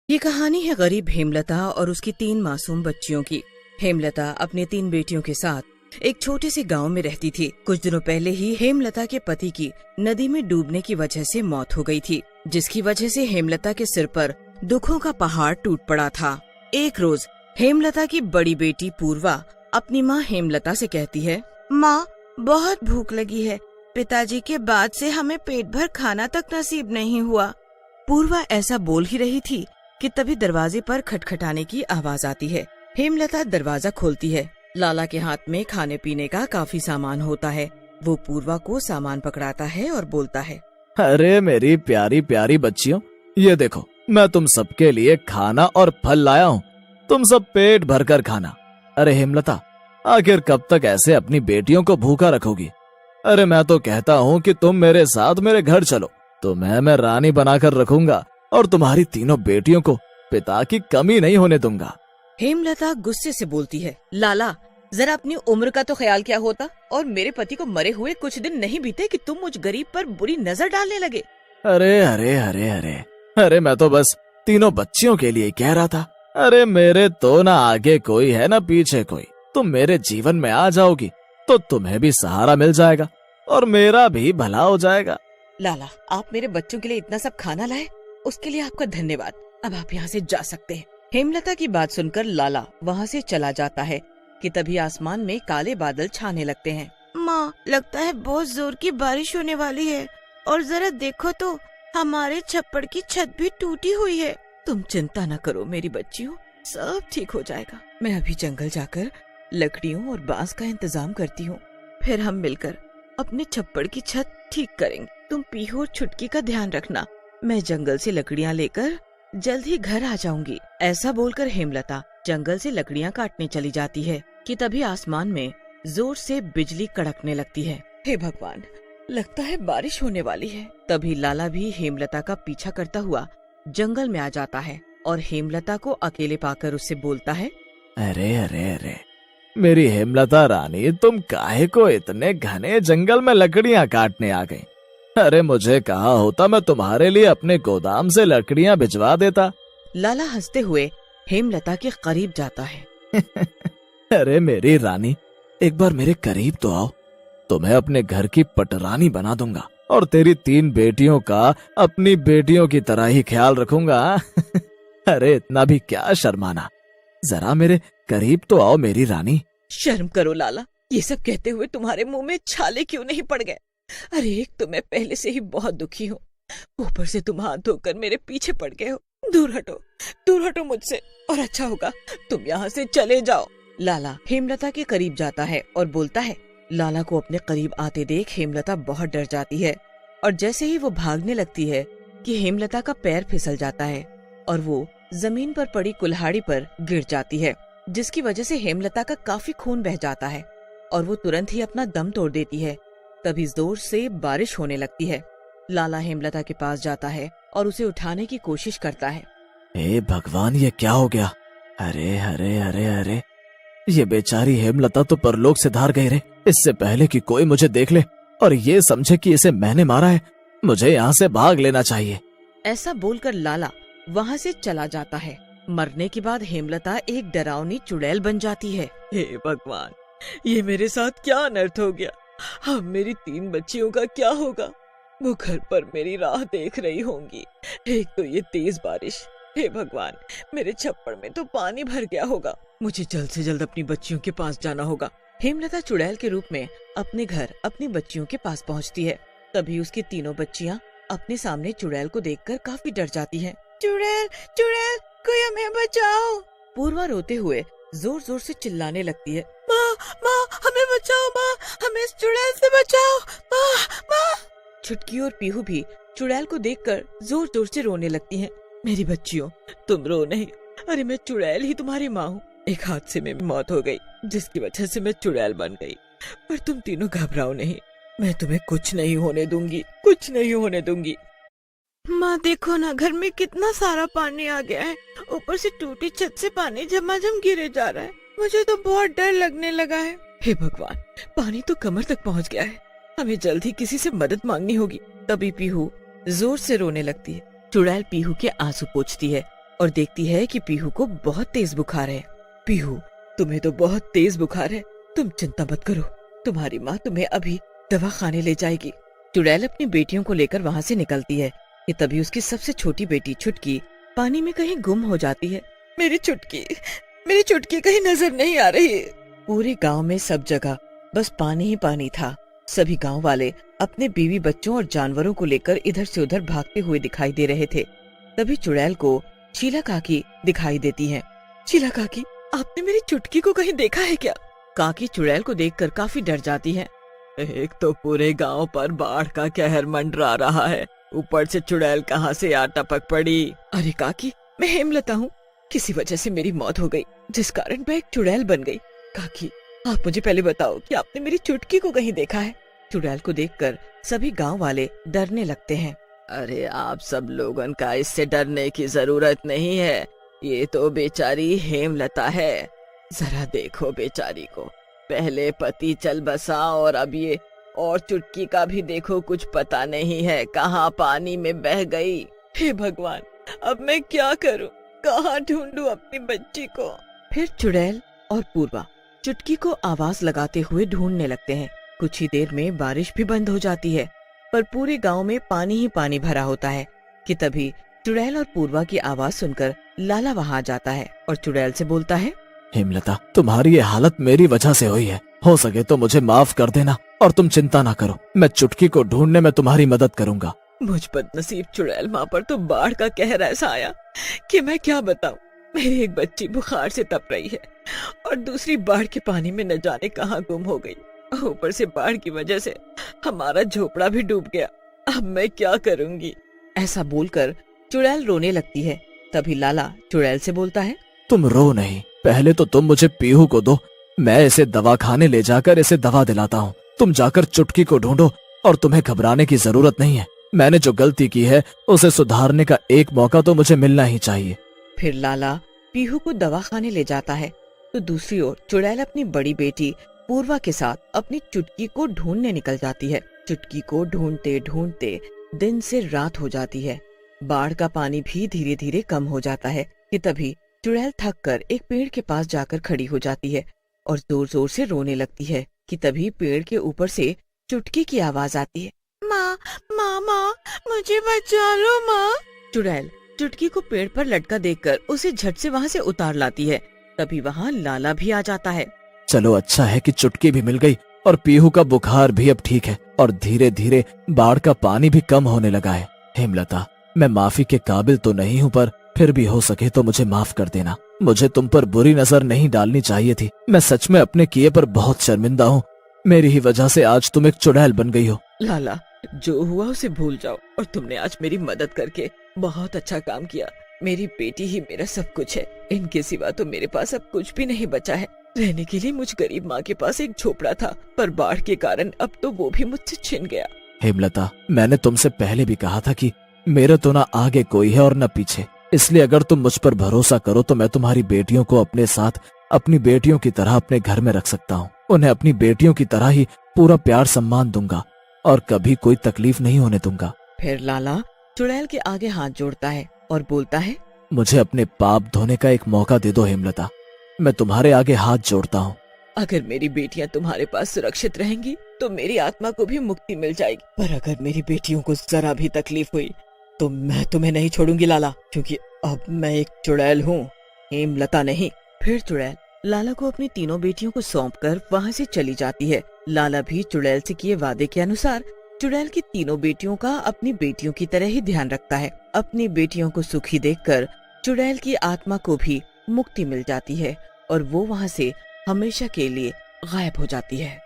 ये कहानी है गरीब हेमलता और उसकी 3 मासूम बच्चियों की। हेमलता अपने 3 बेटियों के साथ एक छोटे से गांव में रहती थी। कुछ दिनों पहले ही हेमलता के पति की नदी में डूबने की वजह से मौत हो गई थी, जिसकी वजह से हेमलता के सिर पर दुखों का पहाड़ टूट पड़ा था। एक रोज हेमलता की बड़ी बेटी पूर्वा अपनी माँ हेमलता से कहती है, माँ बहुत भूख लगी है, पिताजी के बाद से हमें पेट भर खाना तक नसीब नहीं हुआ। पूर्वा ऐसा बोल ही रही थी कि तभी दरवाजे पर खटखटाने की आवाज आती है। हेमलता दरवाजा खोलती है। लाला के हाथ में खाने पीने का काफी सामान होता है। वो पूर्वा को सामान पकड़ाता है और बोलता है, अरे मेरी प्यारी प्यारी बच्चियों, ये देखो मैं तुम सबके लिए खाना और फल लाया हूँ। तुम सब पेट भरकर खाना। अरे हेमलता, आखिर कब तक ऐसे अपनी बेटियों को भूखा रखोगी? अरे मैं तो कहता हूँ कि तुम मेरे साथ मेरे घर चलो, तो मैं रानी बनाकर रखूंगा और तुम्हारी तीनों बेटियों को पिता की कमी नहीं होने दूंगा। हेमलता गुस्से से बोलती है, लाला जरा अपनी उम्र का तो ख्याल क्या होता, और मेरे पति को मरे हुए कुछ दिन नहीं बीते कि तुम मुझ गरीब पर बुरी नजर डालने लगे। अरे अरे अरे अरे अरे मैं तो बस तीनों बच्चियों के लिए कह रहा था। अरे मेरे तो ना आगे कोई है ना पीछे कोई। तुम मेरे जीवन में आ जाओगी तो तुम्हें भी सहारा मिल जाएगा और मेरा भी भला हो जाएगा। लाला आप मेरे बच्चों के लिए इतना सब खाना लाए, उसके लिए आपका धन्यवाद। अब आप यहाँ से जा सकते हैं। हेमलता की बात सुनकर लाला वहाँ से चला जाता है कि तभी आसमान में काले बादल छाने लगते हैं। माँ लगता है बहुत जोर की बारिश होने वाली है, और जरा देखो तो हमारे छप्पड़ की छत भी टूटी हुई है। तुम चिंता न करो मेरी बच्चियों, सब ठीक हो जाएगा। मैं अभी जंगल जाकर लकड़ियों और बांस का इंतजाम करती हूँ, फिर हम मिलकर अपने छप्पड़ की छत ठीक करेंगे। तुम पीहू और छुटकी का ध्यान रखना। मैं जंगल से लकड़ियाँ लेकर जल्द ही घर आ जाऊंगी। ऐसा बोलकर हेमलता जंगल से लकड़ियाँ काटने चली जाती है कि तभी आसमान में जोर से बिजली कड़कने लगती है। हे भगवान, लगता है बारिश होने वाली है। तभी लाला भी हेमलता का पीछा करता हुआ जंगल में आ जाता है और हेमलता को अकेले पाकर उससे बोलता है, अरे अरे अरे मेरी हेमलता रानी, तुम काहे को इतने घने जंगल में लकड़ियां काटने आ गई? अरे मुझे कहा होता मैं तुम्हारे लिए अपने गोदाम से लकड़ियां भिजवा देता। लाला हंसते हुए हेमलता के करीब जाता है। अरे मेरी रानी, एक बार मेरे करीब तो आओ, तुम्हें अपने घर की पटरानी बना दूंगा और तेरी 3 बेटियों का अपनी बेटियों की तरह ही ख्याल रखूंगा। अरे इतना भी क्या शर्माना, जरा मेरे करीब तो आओ मेरी रानी। शर्म करो लाला, ये सब कहते हुए तुम्हारे मुंह में छाले क्यों नहीं पड़ गए? अरे एक तो मैं पहले से ही बहुत दुखी हूँ, ऊपर से तुम हाथ धोकर मेरे पीछे पड़ गए हो। दूर हटो मुझसे, और अच्छा होगा तुम यहाँ से चले जाओ। लाला हेमलता के करीब जाता है और बोलता है। लाला को अपने करीब आते देख हेमलता बहुत डर जाती है, और जैसे ही वो भागने लगती है कि हेमलता का पैर फिसल जाता है और वो जमीन पर पड़ी कुल्हाड़ी पर गिर जाती है, जिसकी वजह से हेमलता का काफी खून बह जाता है और वो तुरंत ही अपना दम तोड़ देती है। तभी जोर से बारिश होने लगती है। लाला हेमलता के पास जाता है और उसे उठाने की कोशिश करता है। हे भगवान, ये क्या हो गया? अरे अरे अरे अरे ये बेचारी हेमलता तो परलोक से धार गई रे। इससे पहले कि कोई मुझे देख ले और ये समझे कि इसे मैंने मारा है, मुझे यहाँ से भाग लेना चाहिए। ऐसा बोलकर लाला वहाँ से चला जाता है। मरने के बाद हेमलता एक डरावनी चुड़ैल बन जाती है। हे भगवान, ये मेरे साथ क्या अनर्थ हो गया? अब मेरी 3 बच्चियों का क्या होगा? वो घर पर मेरी राह देख रही होंगी। एक तो ये तेज बारिश, हे भगवान मेरे छप्पड़ में तो पानी भर गया होगा। मुझे जल्द से जल्द अपनी बच्चियों के पास जाना होगा। हेमलता चुड़ैल के रूप में अपने घर अपनी बच्चियों के पास पहुँचती है। तभी उसकी तीनों बच्चियाँ अपने सामने चुड़ैल को देखकर काफी डर जाती हैं। चुड़ैल चुड़ैल, कोई हमें बचाओ। पूर्वा रोते हुए जोर जोर से चिल्लाने लगती है, माँ माँ हमें बचाओ, माँ हमें इस चुड़ैल से बचाओ, माँ माँ। छुटकी और पीहू भी चुड़ैल को देखकर जोर जोर से रोने लगती हैं। मेरी बच्चियों तुम रो नहीं, अरे मैं चुड़ैल ही तुम्हारी माँ हूँ। एक हादसे में मौत हो गई जिसकी वजह से मैं चुड़ैल बन गई, पर तुम तीनों घबराओ नहीं, मैं तुम्हें कुछ नहीं होने दूंगी, कुछ नहीं होने दूंगी। माँ देखो ना, घर में कितना सारा पानी आ गया है, ऊपर से टूटी छत से पानी झमाझम गिरे जा रहा है। मुझे तो बहुत डर लगने लगा है। हे भगवान, पानी तो कमर तक पहुँच गया है, हमें जल्द ही किसी से मदद मांगनी होगी। तभी पीहू जोर से रोने लगती है। चुड़ैल पीहू के आंसू पोंछती है और देखती है कि पीहू को बहुत तेज बुखार है। पीहू, तुम्हें तो बहुत तेज बुखार है, तुम चिंता मत करो, तुम्हारी माँ तुम्हें अभी दवा खाने ले जाएगी। चुड़ैल अपनी बेटियों को लेकर वहाँ से निकलती है कि तभी उसकी सबसे छोटी बेटी छुटकी पानी में कहीं गुम हो जाती है। मेरी चुटकी कहीं नजर नहीं आ रही। पूरे गांव में सब जगह बस पानी ही पानी था। सभी गांव वाले अपने बीवी बच्चों और जानवरों को लेकर इधर से उधर भागते हुए दिखाई दे रहे थे। तभी चुड़ैल को शीला काकी दिखाई देती है। शीला काकी, आपने मेरी चुटकी को कहीं देखा है क्या? काकी चुड़ैल को देखकर काफी डर जाती है। एक तो पूरे गांव पर बाढ़ का कहर मंडरा रहा है, ऊपर से चुड़ैल कहाँ से आ टपक पड़ी। अरे काकी, मैं हेमलता हूँ, किसी वजह से मेरी मौत हो गई, जिस कारण मैं एक चुड़ैल बन गई। काकी, आप मुझे पहले बताओ कि आपने मेरी चुटकी को कहीं देखा है? चुड़ैल को देखकर सभी गांव वाले डरने लगते हैं। अरे आप सब लोगन का इससे डरने की जरूरत नहीं है, ये तो बेचारी हेमलता है। जरा देखो बेचारी को, पहले पति चल बसा और अब ये, और चुटकी का भी देखो कुछ पता नहीं है, कहाँ पानी में बह गई। हे भगवान, अब मैं क्या करूं, कहाँ ढूंढूं अपनी बच्ची को? फिर चुड़ैल और पूर्वा चुटकी को आवाज लगाते हुए ढूंढने लगते हैं। कुछ ही देर में बारिश भी बंद हो जाती है, पर पूरे गांव में पानी ही पानी भरा होता है कि तभी चुड़ैल और पूर्वा की आवाज सुनकर लाला वहां जाता है और चुड़ैल से बोलता है, हेमलता, तुम्हारी ये हालत मेरी वजह से हुई है, हो सके तो मुझे माफ कर देना और तुम चिंता ना करो, मैं चुटकी को ढूंढने में तुम्हारी मदद करूंगा। मुझ बदनसीब चुड़ैल माँ पर तो बाढ़ का कहर ऐसा आया कि मैं क्या बताऊं। मेरी एक बच्ची बुखार से तप रही है और दूसरी बाढ़ के पानी में न जाने कहाँ गुम हो गई। ऊपर से बाढ़ की वजह से हमारा झोपड़ा भी डूब गया। अब मैं क्या करूंगी? ऐसा बोलकर चुड़ैल रोने लगती है। तभी लाला चुड़ैल से बोलता है, तुम रो नहीं, पहले तो तुम मुझे पीहू को दो, मैं इसे दवाखाने ले जाकर इसे दवा दिलाता हूँ। तुम जाकर चुटकी को ढूंढो और तुम्हें घबराने की जरूरत नहीं है। मैंने जो गलती की है उसे सुधारने का एक मौका तो मुझे मिलना ही चाहिए। फिर लाला पीहू को दवाखाने ले जाता है तो दूसरी ओर चुड़ैल अपनी बड़ी बेटी पूर्वा के साथ अपनी चुटकी को ढूंढने निकल जाती है। चुटकी को ढूंढते ढूंढते दिन से रात हो जाती है। बाढ़ का पानी भी धीरे धीरे कम हो जाता है कि तभी चुड़ैल थक कर एक पेड़ के पास जाकर खड़ी हो जाती है और जोर जोर से रोने लगती है कि तभी पेड़ के ऊपर से चुटकी की आवाज आती है, माँ माँ माँ, मुझे बचा लो माँ। चुड़ैल चुटकी को पेड़ पर लटका देखकर उसे झट से वहाँ से उतार लाती है। तभी वहाँ लाला भी आ जाता है। चलो अच्छा है कि चुटकी भी मिल गई और पीहू का बुखार भी अब ठीक है और धीरे धीरे बाढ़ का पानी भी कम होने लगा है। हेमलता, मैं माफी के काबिल तो नहीं हूँ, पर फिर भी हो सके तो मुझे माफ कर देना। मुझे तुम पर बुरी नजर नहीं डालनी चाहिए थी। मैं सच में अपने किए पर बहुत शर्मिंदा हूँ। मेरी ही वजह से आज तुम एक चुड़ैल बन गई हो। लाला, जो हुआ उसे भूल जाओ और तुमने आज मेरी मदद करके बहुत अच्छा काम किया। मेरी बेटी ही मेरा सब कुछ है, इनके सिवा तो मेरे पास अब कुछ भी नहीं बचा है। रहने के लिए मुझ गरीब माँ के पास एक झोपड़ा था, पर बाढ़ के कारण अब तो वो भी मुझसे छिन गया। हेमलता, मैंने तुमसे पहले भी कहा था कि मेरे तो ना आगे कोई है और न पीछे, इसलिए अगर तुम मुझ पर भरोसा करो तो मैं तुम्हारी बेटियों को अपने साथ अपनी बेटियों की तरह अपने घर में रख सकता हूँ। उन्हें अपनी बेटियों की तरह ही पूरा प्यार सम्मान दूंगा और कभी कोई तकलीफ नहीं होने दूंगा। फिर लाला चुड़ैल के आगे हाथ जोड़ता है और बोलता है, मुझे अपने पाप धोने का एक मौका दे दो हेमलता, मैं तुम्हारे आगे हाथ जोड़ता हूँ। अगर मेरी बेटियाँ तुम्हारे पास सुरक्षित रहेंगी तो मेरी आत्मा को भी मुक्ति मिल जाएगी, पर अगर मेरी बेटियों को जरा भी तकलीफ हुई तो मैं तुम्हें नहीं छोड़ूंगी लाला, क्योंकि अब मैं एक चुड़ैल हूँ, हेमलता नहीं। फिर चुड़ैल लाला को अपनी तीनों बेटियों को सौंपकर वहाँ से चली जाती है। लाला भी चुड़ैल से किए वादे के अनुसार चुड़ैल की तीनों बेटियों का अपनी बेटियों की तरह ही ध्यान रखता है। अपनी बेटियों को सुखी देखकर चुड़ैल की आत्मा को भी मुक्ति मिल जाती है और वो वहाँ से हमेशा के लिए गायब हो जाती है।